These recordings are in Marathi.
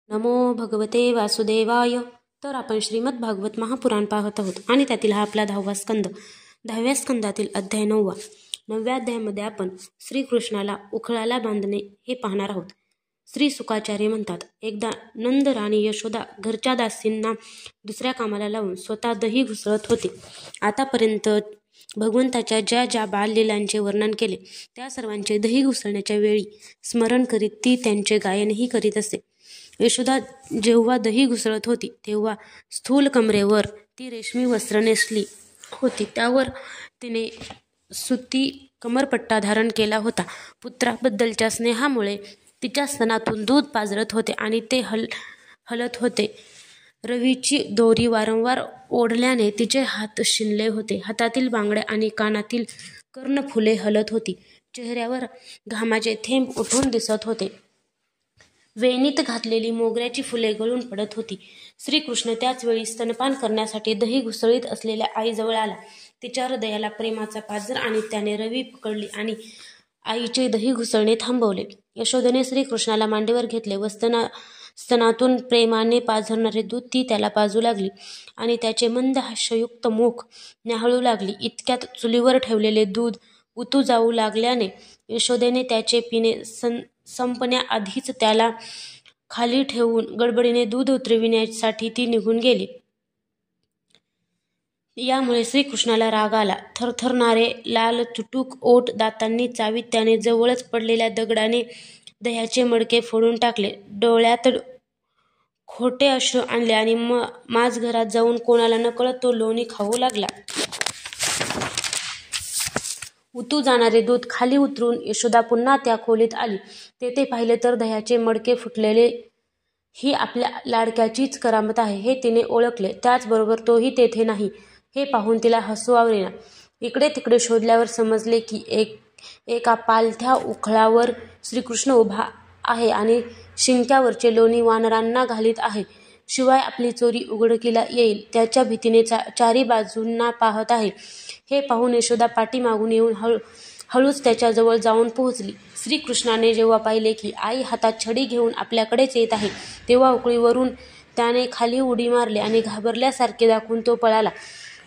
नमो भगवते वासुदेवाय. तर आपण श्रीमद भागवत महापुराण पाहत आहोत आणि त्यातील हा आपला 10वा स्कंद. 10व्या स्कंदातील अध्याय 9वा. 9व्या अध्यायामध्ये आपण श्रीकृष्णाला उखळाला बांधणे हे पाहणार आहोत. श्री सुकाचार्य म्हणतात, एकदा नंद राणी यशोदा घरच्या दासींना दुसऱ्या कामाला लावून स्वतः दही घुसळत होते. आतापर्यंत भगवंताच्या ज्या ज्या बाललीलांचे वर्णन केले त्या सर्वांचे दही घुसळण्याच्या वेळी स्मरण करीत ती त्यांचे गायनही करीत असे. यशोदा जेव्हा दही घुसळत होती तेव्हा स्थूल कमरेवर ती रेशमी वस्त्र नेसली होती. त्यावर तिने सुती कमरपट्टा धारण केला होता. पुत्राबद्दलच्या स्नेहामुळे तिच्या स्तनातून दूध पाझरत होते आणि ते हलत होते. रवीची दोरी वारंवार ओढल्याने तिचे हात शिनले होते. हातातील बांगड्या आणि कानातील कर्णफुले हलत होती. चेहऱ्यावर घामाचे थेंब उठून दिसत होते. वेणीत घातलेली मोगऱ्याची फुले गळून पडत होती. श्रीकृष्ण त्याच वेळी स्तनपान करण्यासाठी दही घुसळीत असलेल्या आईजवळ आला. तिच्या हृदयाला प्रेमाचा पाझर आणि त्याने रवी पकडली आणि आईचे दही घुसळणे थांबवले. यशोदेने श्रीकृष्णाला मांडीवर घेतले व स्तनातून प्रेमाने पाझरणारे दूध ती त्याला पाजू लागली आणि त्याचे मंद हास्ययुक्त मुख न्याहाळू लागली. इतक्यात चुलीवर ठेवलेले दूध उतू जाऊ लागल्याने यशोदेने त्याचे पिणे संपण्याआधीच त्याला खाली ठेवून गडबडीने दूध उतरविण्यासाठी ती निघून गेली. यामुळे श्रीकृष्णाला राग आला. थरथरणारे लाल चुटूक ओठ दातांनी चावीत त्याने जवळच पडलेल्या दगडाने दह्याचे मडके फोडून टाकले. डोळ्यात खोटे अश्रू आणले आणि माझघरात जाऊन कोणाला नकळत तो लोणी खाऊ लागला. उतू जाणारे दूध खाली उतरून यशोदा पुन्हा त्या खोलीत आली. तेथे पाहिले तर दह्याचे मडके फुटलेले. ही आपल्या लाडक्याचीच करामत आहे हे तिने ओळखले. त्याचबरोबर तोही तेथे नाही हे पाहून तिला हसू आवरेना. इकडे तिकडे शोधल्यावर समजले की एका पालथ्या उखळावर श्रीकृष्ण उभा आहे आणि शिंक्यावरचे लोणी वानरांना घालीत आहे. शिवाय आपली चोरी उघडकीला येईल त्याच्या भीतीने चारी बाजूंना पाहत आहे. हे पाहून यशोदा पाठीमागून येऊन हळूच त्याच्याजवळ जाऊन पोहोचली. श्रीकृष्णाने जेव्हा पाहिले की आई हातात छडी घेऊन आपल्याकडेच येत आहे तेव्हा उकळीवरून त्याने खाली उडी मारली आणि घाबरल्यासारखे दाखवून तो पळाला.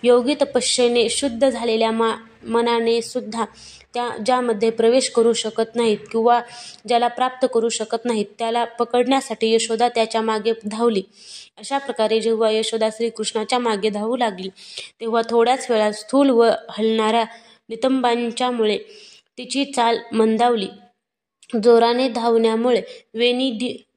योगी तपस्येने शुद्ध झालेल्या मनाने सुद्धा ज्यामध्ये प्रवेश करू शकत नाहीत किंवा ज्याला प्राप्त करू शकत नाहीत त्याला पकडण्यासाठी यशोदा त्याच्या मागे धावली. अशा प्रकारे जेव्हा यशोदा श्रीकृष्णाच्या मागे धावू लागली तेव्हा थोड्याच वेळात स्थूल व हलणाऱ्या नितंबांच्यामुळे तिची चाल मंदावली. जोराने धावण्यामुळे वेणी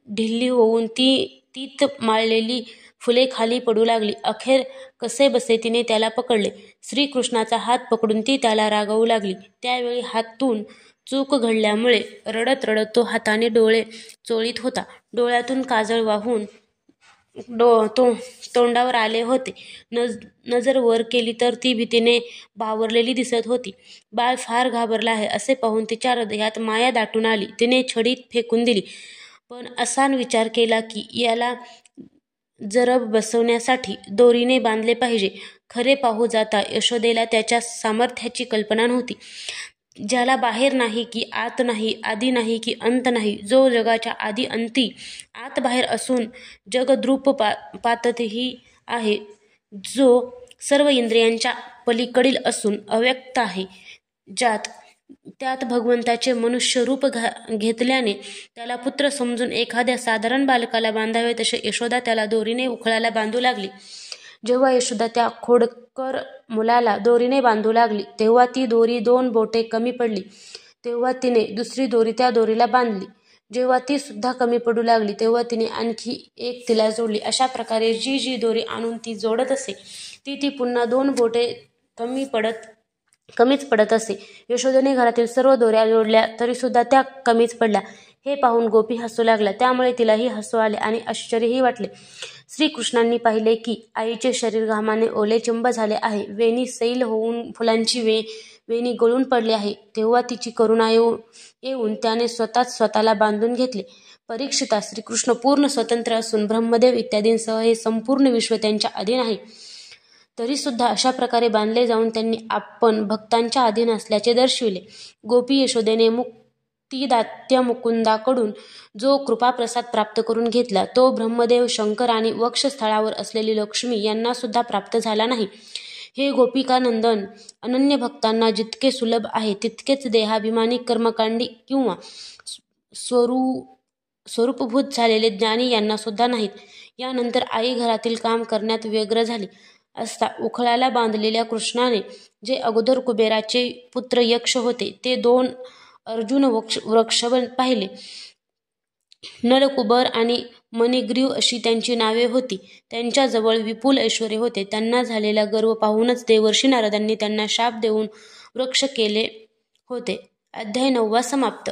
ढिल्ली होऊन तीत माळलेली फुले खाली पडू लागली. अखेर कसेबसे तिने त्याला पकडले. श्रीकृष्णाचा हात पकडून ती त्याला रागवू लागली. त्यावेळी हातून चूक घडल्यामुळे रडत रडत तो हाताने डोळे चोळीत होता. डोळ्यातून काजळ वाहून तोंडावर आले होते. नजर वर केली तर ती भीतीने बावरलेली दिसत होती. बाळ फार घाबरला आहे असे पाहून तिच्या हृदयात माया दाटून आली. तिने छडी फेकून दिली. पण असा विचार केला की याला जरब बसवण्यासाठी दोरीने बांधले पाहिजे. खरे पाहू जाता यशोदेला त्याच्या सामर्थ्याची कल्पना नव्हती. ज्याला बाहेर नाही की आत नाही, आधी नाही की अंत नाही, जो जगाच्या आधी अंती आत बाहेर असून जगद्रूप पातही आहे, जो सर्व इंद्रियांच्या पलीकडील असून अव्यक्त आहे, त्यात भगवंताचे मनुष्य रूप घेतल्याने त्याला पुत्र समजून एखाद्या साधारण बालकाला बांधावे तसे यशोदा त्याला दोरीने उखळाला बांधू लागली. जेव्हा यशोदा त्या खोडकर मुलाला दोरीने बांधू लागली तेव्हा ती दोरी 2 बोटे कमी पडली. तेव्हा तिने दुसरी दोरी त्या दोरीला बांधली. जेव्हा ती सुद्धा कमी पडू लागली तेव्हा तिने आणखी एक तिला जोडली. अशा प्रकारे जी दोरी आणून ती जोडत असे ती पुन्हा 2 बोटे कमीच पडत असे. यशोदेने घरातील सर्व दोऱ्या जोडल्या तरी सुद्धा त्या कमीच पडल्या. हे पाहून गोपी हसू लागला. त्यामुळे तिलाही हसू आले आणि आश्चर्यही वाटले. श्रीकृष्णांनी पाहिले की आईचे शरीर घामाने ओलेचिंब झाले आहे. वेणी सैल होऊन फुलांची वेणी गळून पडली आहे. तेव्हा तिची करुणा येऊन त्याने स्वतःला बांधून घेतले. परीक्षिता, श्रीकृष्ण पूर्ण स्वतंत्र असून ब्रह्मदेव इत्यादींसह हे संपूर्ण विश्व त्यांच्या अधीन आहे. तरी सुद्धा अशा प्रकारे बांधले जाऊन त्यांनी आपण भक्तांच्या अधीन असल्याचे दर्शविले. गोपी यशोदेने ती दात्य मुकुंदाकडून जो कृपाप्रसाद प्राप्त करून घेतला तो ब्रह्मदेव, शंकर आणि वक्षस्थळावर असलेली लक्ष्मी यांना सुद्धा प्राप्त झाला नाही. हे गोपिकानंदन अनन्य भक्तांना जितके सुलभ आहे तितकेच देहाभिमानी कर्मकांडी किंवा स्वरूपभूत झालेले ज्ञानी यांना सुद्धा नाहीत. यानंतर आई घरातील काम करण्यात व्यग्र झाली असता उखळाला बांधलेल्या कृष्णाने, जे अगोदर कुबेराचे पुत्र यक्ष होते, ते 2 अर्जुन वृक्ष पाहिले. नलकुबर आणि मणिग्रीव अशी त्यांची नावे होती. त्यांच्याजवळ विपुल ऐश्वर्य होते. त्यांना झालेला गर्व पाहूनच देवर्षी नारदांनी त्यांना शाप देऊन वृक्ष केले होते. अध्याय 9 समाप्त.